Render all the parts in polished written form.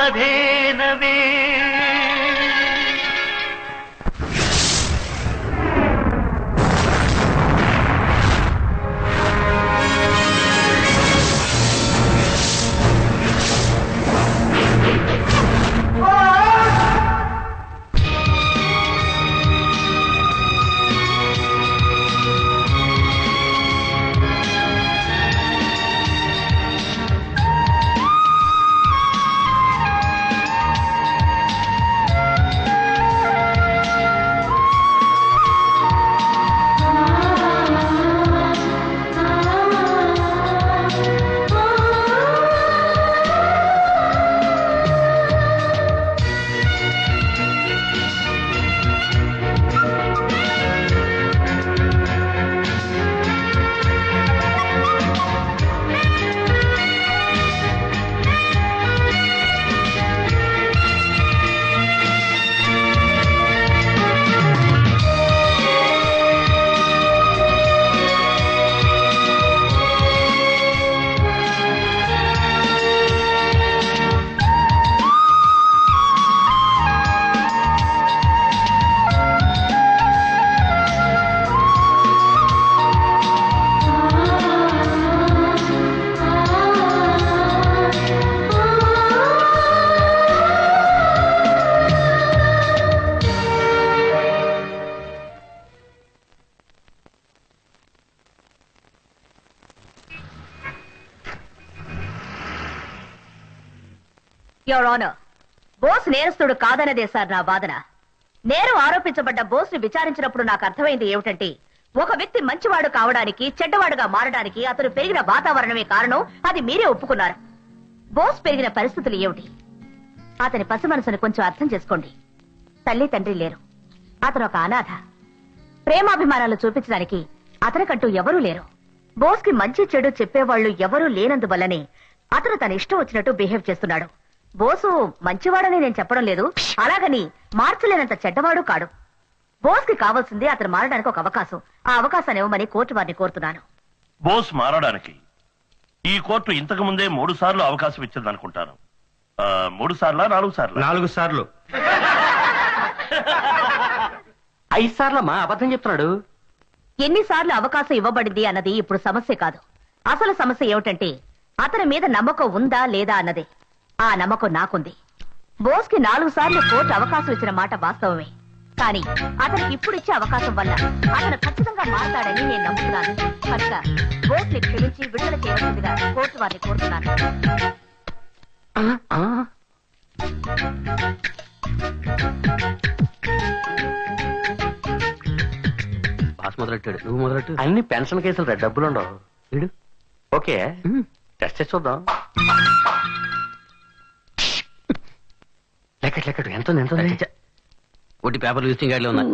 కామధేనవే your honour, Bose నేరస్తుడు కాదన్నదే sir నా వాదన. నేరం ఆరోపించబడ్డ బోస్ ని విచారించినప్పుడు నాకు అర్థమైంది ఏమిటంటే, ఒక వ్యక్తి మంచివాడు కావడానికి చెడ్డవాడుగా మారడానికి అతను పెరిగిన వాతావరణమే కారణం. అది మీరే ఒప్పుకున్నారు. బోస్ పెరిగిన పరిస్థితులు ఏమిటి? అతని పసి మనసును కొంచెం అర్థం చేసుకోండి. తల్లి తండ్రి లేరు, అతను ఒక అనాథ. ప్రేమాభిమానాలు చూపించడానికి అతనికంటూ ఎవరూ లేరు. బోస్ కి మంచి చెడు చెప్పేవాళ్లు ఎవరూ లేనందువల్లనే అతను తన ఇష్టం వచ్చినట్టు బిహేవ్ చేస్తున్నాడు. బోసు మంచివాడని నేను చెప్పడం లేదు, అలాగని మార్చలేనంత చెడ్డవాడు కాడు. బోస్ కి కావాల్సింది అతను మారడానికి ఒక అవకాశం. ఆ అవకాశాన్ని ఇవ్వమని కోర్టు వారిని కోరుతున్నాను. బోస్ మారడానికి ఈ కోర్టు ఇంతకు ముందే 3 సార్లు అవకాశం ఇచ్చిందనుకుంటాను. 3 సార్లా 4 సార్లు? 4 సార్లు. 5 సార్లమ్మా, అబద్ధం చెప్తున్నాడు. ఎన్నిసార్లు అవకాశం ఇవ్వబడింది అన్నది ఇప్పుడు సమస్య కాదు. అసలు సమస్య ఏమిటంటే, అతని మీద నమ్మకం ఉందా లేదా అన్నదే. ఆ నమ్మకం నాకుంది. బోస్ కి 4 సార్లు కోర్టు అవకాశం ఇచ్చిన మాట వాస్తవమే. కానీ అతనికి ఇప్పుడు ఇచ్చే అవకాశం వల్ల అతను ఖచ్చితంగా మారతాడని నేను నమ్ముతున్నాను. కనుక బోస్ ని క్షమించి విడుదల చేయవలసిందిగా కోర్టు వారిని కోరుతున్నాను. బాస్ మొదలెట్టాడు, నువ్వు మొదలెట్టు. అన్ని పెన్షన్ కేసులు డబ్బులు ఉండవు. వీడు ఓకే, టెస్ట్ చేసి చూద్దాం. లెక్కడు ఎంత ఒకటి పేపర్ విజిటింగ్ కార్డులో ఉన్నా.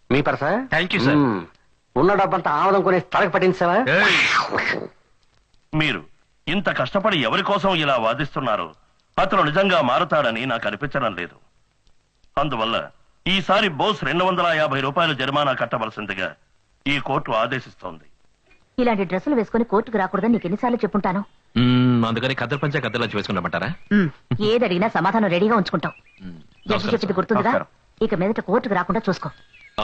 మీ పర్సా? Thank you sir. ఉన్న డబ్బంతా ఆమదం కొనే స్థలకు పట్టించావా? మీరు ఇంత కష్టపడి ఎవరి కోసం ఇలా వాదిస్తున్నారు? అతను నిజంగా మారుతాడని నాకు అనిపించడం లేదు. అందువల్ల ఈసారి బోస్ 250 రూపాయలు జరిమానా కట్టవలసిందిగా ఈ కోర్టు ఆదేశిస్తోంది. ఇలాంటి డ్రెస్సులు వేసుకుని కోర్టుకు రాకూడదని నీకు ఎన్నిసార్లు చెప్పుంటాను. అందుకని కద్దరు పంచా కద్దర్లంచి వేసుకున్నామంటారా? ఏది అడిగినా సమాధానం రెడీగా ఉంచుకుంటాం. జడ్జి చెప్పింది గుర్తుందిగా? ఇక మీదట కోర్టుకు రాకుండా చూసుకో.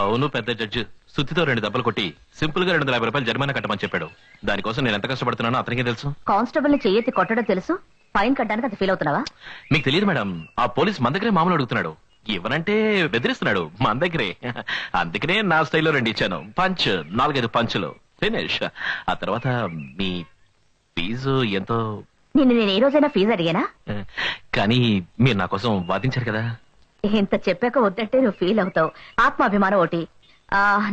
అవును, పెద్ద జడ్జి సుత్తితో 2 దెబ్బలు కొట్టి సింపుల్ గా 250 రూపాయలు జరిమానా కట్టమని చెప్పాడు. దానికోసం నేను ఎంత కష్టపడుతున్నానో అతనికే తెలుసు. కానిస్టేబుల్ ని చెయ్యెత్తి కొట్టడం తెలుసు, ఫైన్ కట్టడానికి అంత ఫీల్ అవుతున్నావా? మీకు తెలియదు మేడం, ఆ పోలీస్ మన దగ్గరే మామూలు అడుగుతున్నాడు. ఇవ్వనంటే బెదిరిస్తున్నాడు మన దగ్గరే. అందుకనే నా స్టైల్లో 2 ఇచ్చాను. పంచ్, 4-5 పంచులు ఫినిష్. ఆ తర్వాత మీ ఫీజు ఎంతో? నేను ఏ రోజైనా ఫీజు అడిగానా? కానీ మీరు నా కోసం వాదించారు కదా. ఇంత చెప్పాక వద్దంటే నువ్వు ఫీల్ అవుతావు. ఆత్మాభిమానం ఒకటి.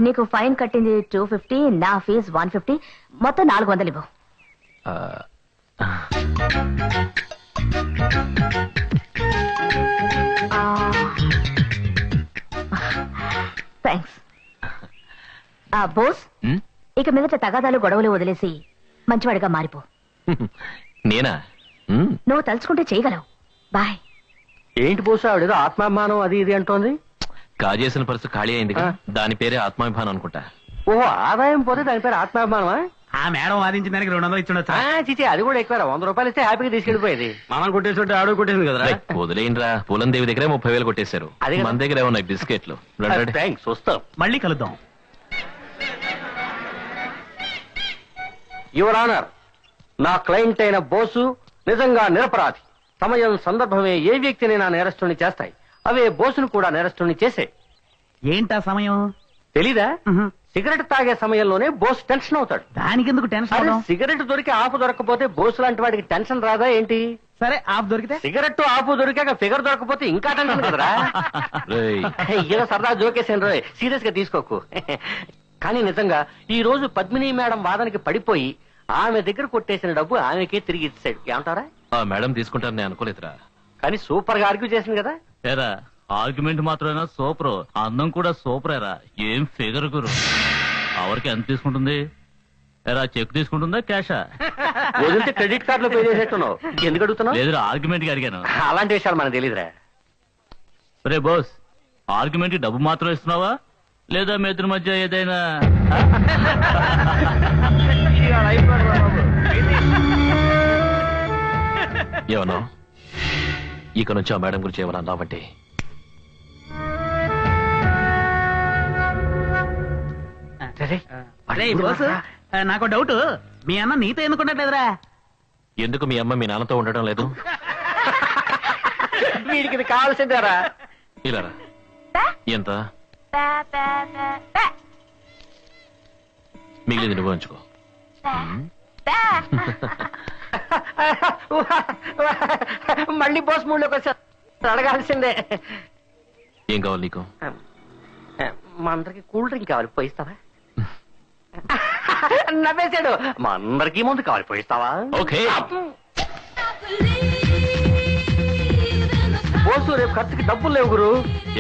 నీకు ఫైన్ కట్టింది 250, నా ఫీజు 150, మొత్తం 400 ఇవ్వు. థ్యాంక్స్. బోస్, ఇక మీదట తగాదాలు గొడవలు వదిలేసి మంచివాడిగా మారిపో. నేనా? నువ్వు తలుచుకుంటే చేయగలవు. బాయ్. ఏంటి బోసు ఆవిడేదో ఆత్మాభిమానం అది ఇది అంటోంది? కాజేసిన పర్సు ఖాళీ అయింది, దాని పేరే ఆత్మాభిమానం అనుకుంటా. ఓహో, ఆదాయం పోతే దాని పేరు ఆత్మాభిమానమా? ఆ మేడం వాదించిన దానికి 200 ఇచ్చుండొచ్చా? చిచి అది కూడా ఎక్కువ 100 రూపాయలు ఇస్తే హ్యాపీగా తీసుకెళ్ళిపోయేది. మనం కొట్టేస్తుంటే ఆడు కొట్టేసింది కదరా. వదిలేయండిరా, పూలం దేవి దగ్గరే 30,000 కొట్టేశారు. అదే కదా. మన దగ్గర ఏమన్నాయి బిస్కెట్లు. రండి. థ్యాంక్స్, వస్తాం. మళ్ళీ కలుద్దాం. యువర్ ఆనర్, నా క్లయింట్ అయిన బోసు నిజంగా నిరపరాధి. సమయం సందర్భమే ఏ వ్యక్తినైనా నేరస్తుని చేస్తాయి. అవే బోసును కూడా నేరస్తుని చేసే. ఏంటా సమయం? తెలీదా? సిగరెట్ తాగే సమయంలోనే బోస్ టెన్షన్ అవుతాడు. దానికెందుకు టెన్షన్ అరే, అవడం? సిగరెట్ దొరికి ఆపు దొరకపోతే బోసు లాంటి వాడికి టెన్షన్ రాదా ఏంటి? సరే ఆఫ్ దొరికితే? సిగరెట్ ఆపు దొరికాక ఫిగర్ దొరకపోతే ఇంకా టెన్షన్ కదరా. రేయ్, ఏదో సరదా జోకేసాను రోయ్, సీరియస్ గా తీసుకోకు. కానీ నిజంగా ఈ రోజు పద్మిని మేడం వాదనకి పడిపోయి ఆమె దగ్గర కొట్టేసిన డబ్బు ఆమెకే తిరిగి ఇచ్చాడు. ఏమంటారా? ఆ మేడం తీసుకుంటారని నేను అనుకోలేదురా. కానీ సూపర్ గా ఆర్గ్యూ చేసింది కదా. ఏరా ఆర్గ్యుమెంట్ మాత్రమేనా సూపర్, అందం కూడా సూపరేరా. ఏం ఫిగర్ గురు. ఎవరికి ఎంత తీసుకుంటుంది? ఏరా చెక్ తీసుకుంటుందా క్యాషా? వదిలితే క్రెడిట్ కార్డు లో పే చేసేట్టున్నావు. ఎందుకు అడుగుతున్నావు? లేదురా ఆర్గ్యుమెంట్ కి అడిగాను. అలాంటి విషయాలు మనకు తెలియదురా. రే బాస్, ఆర్గ్యుమెంట్ కి డబ్బు మాత్రం ఇస్తున్నావా లేదా మీ ఇద్దరి మధ్య ఏదైనా? ఏమన్నా ఇక నుంచి ఆ మేడం గురించి ఏమన్నా అన్నావంటే రేయ్ బాసు, నాకు డౌట్, మీ అన్న నీతో ఎందుకుంటలేదురా? ఎందుకు మీ అమ్మ మీ నాన్నతో ఉండడం లేదు? వీడికి ఇది కావాల్సిందేరా. ఇలా రా. ఎంత మిగిలింది నువ్వు ఉంచుకో. మళ్ళీ బోస్ మూడులోకి వచ్చా అడగాల్సిందే. ఏం కావాలి నీకు? మా అందరికి కూల్ డ్రింక్ కావాలి, పోయిస్తావా? నవ్వేశాడు. మా అందరికీ ముందు కావాలి, పోయిస్తావా? ఓకే. బోసు రేపు ఖర్చుకి డబ్బులు లేవు గురు.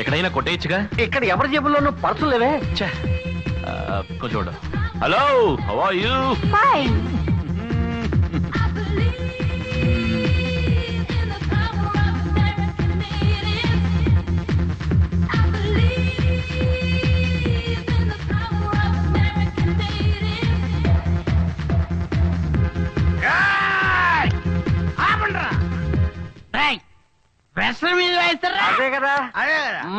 ఎక్కడైనా కొట్టేయచ్చుగా. ఇక్కడ ఎవరి జేబుల్లోనూ పర్సులు లేవే. కొంచెం ఉండు. Hello, how are you? అదే కదా,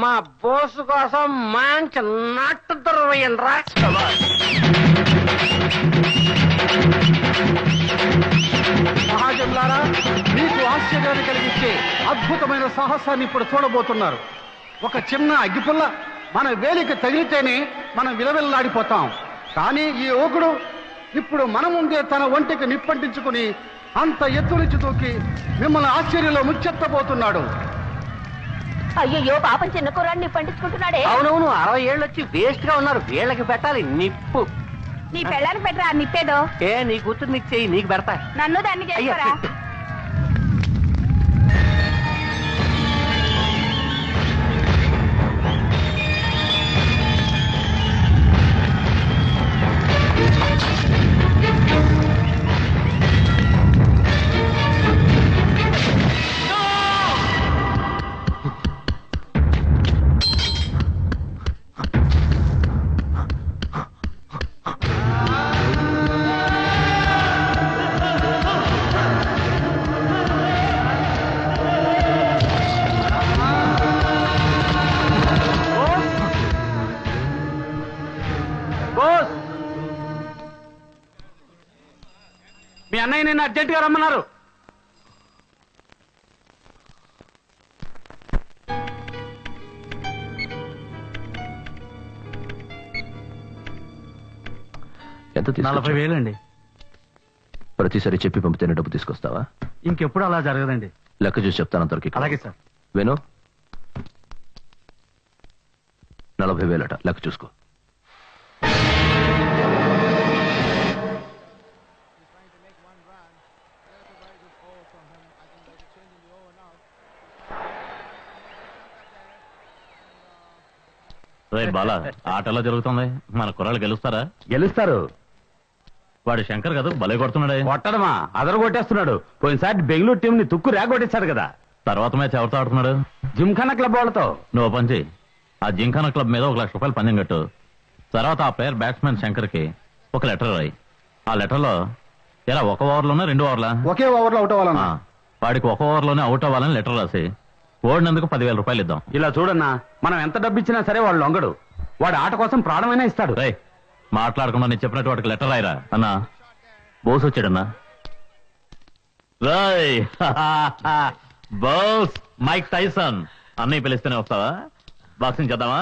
మా బోసు కోసం మంచి నట్టు దొరవేయండిరా. మహాజనులారా, మీకు ఆశ్చర్యాన్ని కలిగించే అద్భుతమైన సాహసాన్ని ఇప్పుడు చూడబోతున్నారు. ఒక చిన్న అగ్గిపుల్ల మన వేలికి తగిలితేనే మనం విలవిల్లాడిపోతాం. కానీ ఈ యువకుడు ఇప్పుడు మన ముందే తన ఒంటికి నిప్పంటించుకుని అంత ఎత్తు నుంచి దూకి మిమ్మల్ని ఆశ్చర్యంలో ముచ్చెత్తబోతున్నాడు. అయ్యో పాపం చిన్న కూరాన్ని పండించుకుంటున్నాడే. అవునవును, 60 ఏళ్ళు వచ్చి వేస్ట్ గా ఉన్నారు. వీళ్ళకి పెట్టాలి నిప్పు. నీ పెళ్ళానికి పెట్టరా నిప్పేదో. నీ కూతురు నీకు చెయ్యి, నీకు పెడతా. నన్ను దాన్ని చేసుకోరా. మీ అన్నయ్య నిన్ను అర్జెంట్ గా రమ్మన్నారు. ఎంత 40,000 అండి. ప్రతిసారి చెప్పి పంపితేనే డబ్బు తీసుకొస్తావా? ఇంకెప్పుడు అలా జరగదండి. లెక్క చూసి చెప్తాను అంతవరకు. అలాగే సార్. వేణు, 40,000 అట, లెక్క చూసుకో. రే బాలా, ఆట ఎలా జరుగుతుంది? మన కుర్రాళ్ళు గెలుస్తారా? గెలుస్తారు. వాడు శంకర్ కదా భలే కొడుతున్నాడే. కొట్టడమా, అదరు కొట్టేస్తున్నాడు. పోయినసారి బెంగళూరు టీం ని తుక్కు రేగొట్టేశాడు కదా. తర్వాత మ్యాచ్ ఎవరితో ఆడుతున్నాడు? జిమ్ఖానా క్లబ్ వాళ్ళతో. నువ్వు పని చేయి, ఆ జింకానా క్లబ్ మీద 1,00,000 రూపాయలు పందెం కట్టు. తర్వాత ఆ ప్లేయర్ బ్యాట్స్మెన్ శంకర్ కి ఒక లెటర్ రాయి. ఆ లెటర్లో ఎలా ఒక ఓవర్లోనే 2 ఓవర్లా ఒకే ఓవర్లో అవుట్ అవ్వాలన్నా. వాడికి ఒక ఓవర్లోనే అవుట్ అవ్వాలని లెటర్ రాసి ఓడినందుకు 10,000 రూపాయలు ఇద్దాం. ఇలా చూడన్నా, మనం ఎంత డబ్బు ఇచ్చినా సరే వాడు లొంగడు. వాడు ఆట కోసం ప్రాణమైనా ఇస్తాడు. రేయ్ మాట్లాడకుండా నేను చెప్పినట్టు వాడికి లెటర్ రాయరా. అన్నా బోస్ వచ్చాడన్నా. రాయ్ బోస్ మైక్ టైసన్ అన్నయ్య పిలిస్తేనే వస్తావా? బాక్సింగ్ చేద్దామా?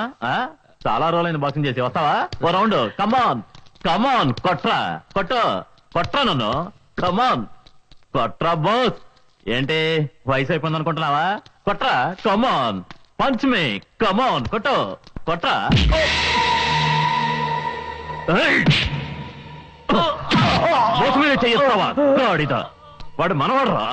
చాలా రోజులైంది బాక్సింగ్ చేసి. వస్తావా ఓ రౌండ్? కమాన్ కమాన్, కొట్రా కొట్రా నన్ను, కమాన్ కొట్రా బోస్. ఏంటి వయసు అయిపోయింది అనుకుంటున్నావా? కొట్రా, కమాన్ పంచ్ మీ, కమాన్ కొట్రా. బోస్ మీద చెయ్యిస్తావా? గాడిద, వాడు మనవాడరా.